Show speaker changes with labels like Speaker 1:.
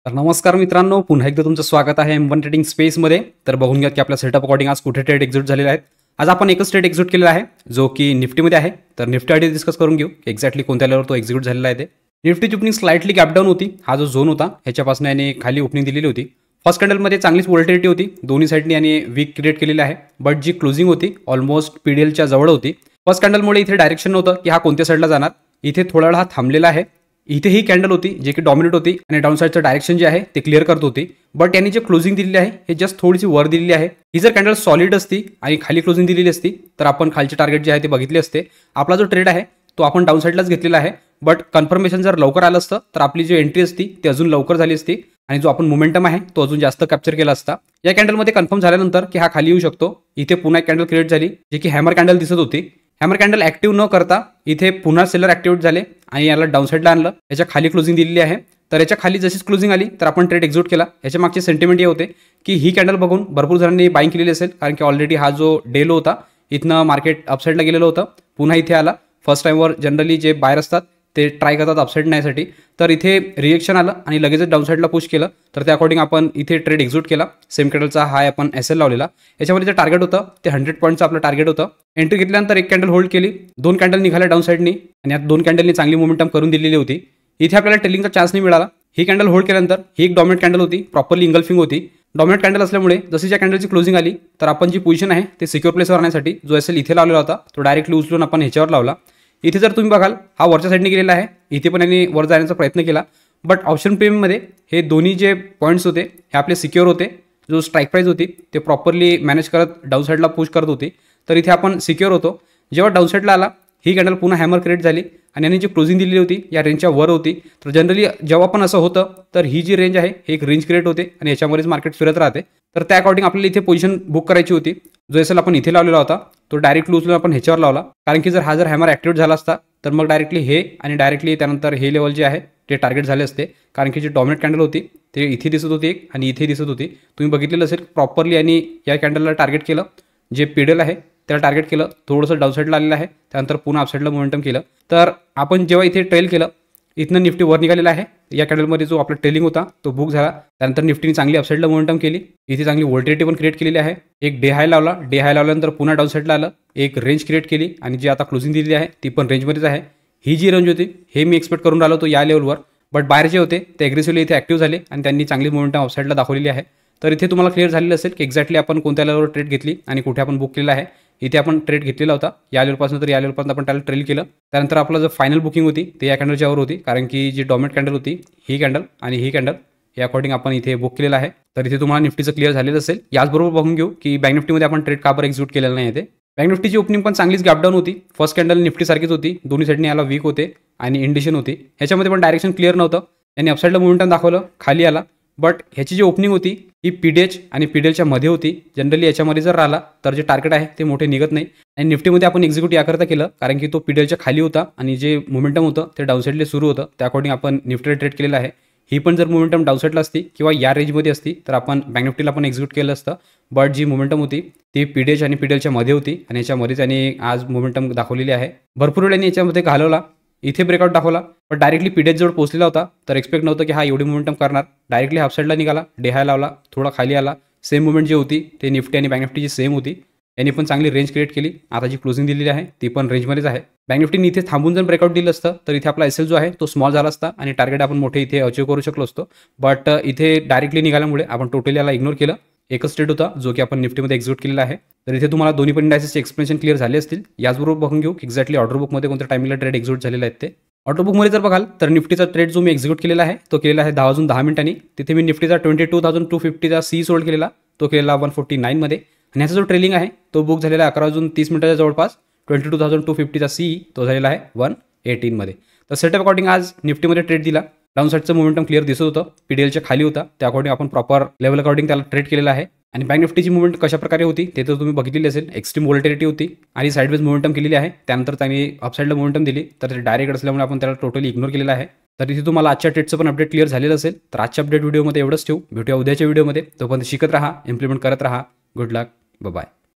Speaker 1: तर नमस्कार मित्रांनो, पुन्हा एकदा तुमचं स्वागत आहे M1 ट्रेडिंग स्पेसमध्ये. तर बघून घ्या की आपल्या सेटअप अकॉर्डिंग आज कुठे ट्रेड एक्झिट झालेले आहेत. आज आपण एकच ट्रेड एक्झिट केलेला आहे जो की निफ्टीमध्ये आहे. तर निफ्टी आधी डिस्कस करून घेऊ एक्झॅक्टली कोणत्या लेवलवर तो एक्झिक्यूट झालेला आहे ते. निफ्टीची ओपनिंग स्लाइटली गॅप डाऊन होती. हा जो झोन होता ह्याच्यापासून याने खाली ओपनिंग दिलेली होती. फर्स्ट कॅन्डलमध्ये चांगलीच व्होल्टिलिटी होती, दोन्ही साईडनी याने वीक क्रिएट केलेली आहे. बट जी क्लोजिंग होती ऑलमोस्ट पीडीएलच्या जवळ होती. फर्स्ट कॅन्डलमुळे इथे डायरेक्शन नव्हतं की हा कोणत्या साईडला जाणार. इथे थोडा वेळ हा थांबलेला आहे. इथे ही कॅन्डल होती जे की डॉमिनेट होती आणि डाऊन साईडचं डायरेक्शन जे आहे ते क्लिअर करत होती. बट यांनी जे क्लोजिंग दिलेली आहे हे जस्ट थोडीशी वर दिलेली आहे. ही जर कॅन्डल सॉलिड असती आणि खाली क्लोजिंग दिलेली असती तर आपण खालचे टार्गेट जे आहे ते बघितले असते. आपला जो ट्रेड आहे तो आपण डाऊन साईडलाच घेतलेला आहे. बट कन्फर्मेशन जर लवकर आलं असतं तर आपली जी एंट्री असती ती अजून लवकर झाली असती आणि जो आपण मोमेंटम आहे तो अजून जास्त कॅप्चर केला असता. या कॅन्डलमध्ये कन्फर्म झाल्यानंतर की हा खाली येऊ शकतो. इथे पुन्हा एक कॅन्डल क्रिएट झाली जी की हॅमर कॅन्डल दिसत होती. हॅमर कॅन्डल ऍक्टिव्ह न करता इथे पुन्हा सेलर ऍक्टिव्हेट झाले आणि याला डाऊन साईडला आणलं. याच्या खाली क्लोजिंग दिलेली आहे. तर याच्या खाली जशीच क्लोजिंग आली तर आपण ट्रेड एक्झिक्यूट केला. याच्या मागचे सेंटिमेंट हे होते की ही कॅन्डल बघून भरपूर जणांनी बाईंग केलेली असेल, कारण की ऑलरेडी हा जो डे लो होता इथनं मार्केट अपसाईडला गेलेलं होतं. पुन्हा इथे आला. फर्स्ट टाइमवर जनरली जे बायर असतात ते ट्राय करतात अपसाईड न्यायसाठी. तर इथे रिएक्शन आलं आणि लगेचच डाऊन साईडला पुश केलं. तर त्या अकॉर्डिंग आपण इथे ट्रेड एक्झिक्यूट केला. सेम कॅन्डलचा हाय आपण SL लावलेला. याच्यामध्ये जे टार्गेट होतं ते 100 पॉईंटचं आपलं टार्गेट होतं. एंट्री घेतल्यानंतर एक कॅन्डल होल्ड केली, दोन कॅन्डल निघाल्या डाऊन साईडनी आणि यात दोन कॅन्डलनी चांगली मोमेंटम करून दिलेली होती. इथे आपल्याला टेलिंगचा चान्स नाही मिळाला. ही कॅन्डल होल्ड केल्यानंतर ही एक डॉमिनेट कॅन्डल होती, प्रॉपरली इंगल्फिंग होती. डॉमिनेट कॅन्डल असल्यामुळे जशी ज्या कॅन्डलची क्लोजिंग आली तर आपण जी पोझिशन आहे ते सिक्युअर प्लेसवर आणण्यासाठी जो SL इथे लावलेला होता तो डायरेक्टली उचलून आपण ह्याच्यावर लावला. इथे जर तुम्ही बघाल हा वरच्या साईडने गेलेला आहे. इथे पण यांनी वर जाण्याचा प्रयत्न केला. बट ऑप्शन प्रीमियममध्ये हे दोन्ही जे पॉईंट्स होते हे आपले सिक्युअर होते. जो स्ट्राईक प्राईस होती ते प्रॉपरली मॅनेज करत डाऊन साईडला पुश करत होती. तर इथे आपण सिक्युअर होतो. जेव्हा डाऊन साईडला आला ही कॅन्डल पुन्हा हॅमर क्रिएट झाली आणि यांनी जी क्लोजिंग दिलेली होती या रेंजच्या वर होती. तर जनरली जेव्हा पण असं होतं तर ही जी रेंज आहे ही एक रेंज क्रिएट होते आणि याच्यामध्येच मार्केट फिरत राहते. तर त्या अकॉर्डिंग आपल्याला इथे पोझिशन बुक करायची होती. जो SL आपण इथे लावलेला होता तो डायरेक्टली उचलून आपण ह्याच्यावर लावला, कारण की जर हा जर हॅमर ॲक्टिव्हेट झाला असता तर मग डायरेक्टली हे आणि डायरेक्टली त्यानंतर हे लेवल जे आहे ते टार्गेट झाले असते. कारण की जी डॉमिनेट कॅन्डल होती ते इथे दिसत होती एक आणि इथे दिसत होती. तुम्ही बघितलेलं असेल प्रॉपरली आणि या कॅन्डलला टार्गेट केलं, जे पीडल आहे त्याला टार्गेट केलं, थोडंसं डाऊन साईडला आलेलं आहे, त्यानंतर पुन्हा अपसाईडला मोमेंटम केलं. तर आपण जेव्हा इथे ट्रेल केलं इथनं निफ्टी वर निघालेला आहे. या कॅन्डलमध्ये जो आपला ट्रेलिंग होता तो बुक झाला. त्यानंतर निफ्टीने चांगली अपसाईडला मोमेंटम केली. इथे चांगली व्होल्टिलिटी पण क्रिएट केलेली आहे. एक डे हाय लावला. डे हाय लावल्यानंतर पुन्हा डाऊन साईडला आलं, एक रेंज क्रिएट केली आणि जी आता क्लोजिंग दिलेली आहे ती पण रेंजमध्येच आहे. ही जी रेंज होती हे मी एक्सपेक्ट करून राहिलो होतो या लेवलवर. बट बाहेर जे होते ते ॲग्रेसिव्हली इथे ॲक्टिव्ह झाले आणि त्यांनी चांगली मोमेंटम अपसाईडला दाखवलेली आहे. तर इथे तुम्हाला क्लिअर झालेलं असेल की एक्झॅक्टली आपण कोणत्या लेवलवर ट्रेड घेतली आणि कुठे आपण बुक केलेला आहे. इथे आपण ट्रेड घेतलेला होता या लेवलपासून, तर या लेवलपासून आपण त्याला ट्रेल केलं. त्यानंतर आपलं जो फायनल बुकिंग होती ते या कॅन्डलच्या वर होती, कारण की जी डॉमिनेट कॅन्डल होती ही कॅन्डल आणि ही कॅन्डल या अकॉर्डिंग आपण इथे बुक केलेलं आहे. तर इथे तुम्हाला निफ्टीचं क्लिअर झालेलं असेल. याचबरोबर बघून घेऊ की बँक निफ्टीमध्ये आपण ट्रेड का बरं एक्झिक्यूट केलेलं नाही. ते बँक निफ्टीची ओपनिंग पण चांगलीच गॅपडाऊन होती. फर्स्ट कॅन्डल निफ्टीसारखीच होती, दोन्ही साईडने याला वीक होते आणि इंडिशन होती. ह्याच्यामध्ये पण डायरेक्शन क्लिअर नव्हतं. यांनी अपसाईडला मोमेंटम दाखवलं, खाली आला. बट ह्याची जी ओपनिंग होती ही पीडीएच आणि पीडीएलच्या मध्ये होती. जनरली याच्यामध्ये जर राहिला तर जे टार्गेट आहे ते मोठे निघत नाही. आणि निफ्टीमध्ये आपण एक्झिक्यूट याकरता केलं कारण की तो पीडीएलच्या खाली होता आणि जे मोमेंटम होतं ते डाऊन साईडला सुरू होतं. त्या अकॉर्डिंग आपण निफ्टीला ट्रेड केलेलं आहे. ही पण जर मोमेंटम डाऊन साईडला असती किंवा या रेंजमध्ये असती तर आपण बँक निफ्टीला पण एक्झिक्यूट केलं असतं. बट जी मोमेंटम होती ती पीडीएच आणि पीडीएलच्या मध्ये होती आणि याच्यामध्ये त्यांनी आज मोमेंटम दाखवलेली आहे. भरपूर वेळाने याच्यामध्ये घालवला. इथे ब्रेकआउट दाखवला पण डायरेक्टली पीडीएच जवळ पोहोचलेला होता. तर एक्सपेक्ट नव्हतं की हा एवढी मोमेंटम करणार. डायरेक्टली हाफ साईडला निघाला, डे हाय लावला, थोडा खाली आला. सेम मुवमेंट जी होती ते निफ्टी आणि बँक निफ्टीची सेम होती. यांनी पण चांगली रेंज क्रिएट केली. आता जी क्लोजिंग दिलेली आहे ती पण रेंजमध्येच आहे. बँक निफ्टीने इथे थांबून जर ब्रेकआउट दिलं असतं तर इथे आपला SL जो आहे तो स्मॉल झाला असता आणि टार्गेट आपण मोठे इथे अचीव करू शकलो असतो. बट इथे डायरेक्टली निघाल्यामुळे आपण टोटली याला इग्नोर केलं. एकच ट्रेड होता जो की आपण निफ्टीमध्ये एक्झिक्यूट केलेला आहे. तर इथे तुम्हाला दोन्ही पण इंडायसेसचे एक्सप्लेनेशन क्लिअर झाले असतील. याचबरोबर बघून घेऊ की एक्झॅक्टली ऑर्डर बुकमध्ये कोणत्या टायमिंगला ट्रेड एक्झिक्यूट झालेले आहेत ते. ऑर्डर बुकमध्ये जर बघाल तर निफ्टीचा ट्रेड जो मी एक्झिक्यूट केलेला आहे तो केलेला आहे 10 वाजून 10 मिनिटांनी. तिथे मी निफ्टीचा 22,250चा सी सोल्ड केलेला, तो केलेला 149 मध्ये. आणि ह्याचा जो ट्रेलिंग आहे तो बुक झालेला आहे 11 वाजून 30 मिनिटाच्या जवळपास. 22,250चा सी तो झालेला आहे 118 मध्ये. तर सेटअप अकॉर्डिंग आज निफ्टीमध्ये ट्रेड दिला. डाऊन साईडचं मोमेंटम क्लिअर दिसत होतं, पीडीएलच्या खाली होता. त्या अकॉर्डिंग आपण प्रॉपर लेवल अकॉर्डिंग त्याला ट्रेड केलेला आहे. आणि बँक निफ्टीची मुवमेंट कशा प्रकारे होती ते तर तुम्ही बघितलेली असेल. एक्स्ट्रीम व्होल्टिलिटी होती आणि साईडवेज मोमेंटम केलेली आहे. त्यानंतर त्यांनी अपसाईडला मोमेंटम दिली तर ते डायरेक्ट असल्यामुळे आपण त्याला टोटली इग्नोर केलेलं आहे. तर इथे तुम्हाला आजच्या ट्रेडचं पण अपडेट क्लिअर झालेलं असेल. तर आजच्या अपडेट व्हिडिओमध्ये एवढंच ठेवू. भेटूया उद्याच्या व्हिडिओमध्ये. तोपर्यंत शिकत राहा, इम्प्लिमेंट करत राहा. गुड लक, बाय.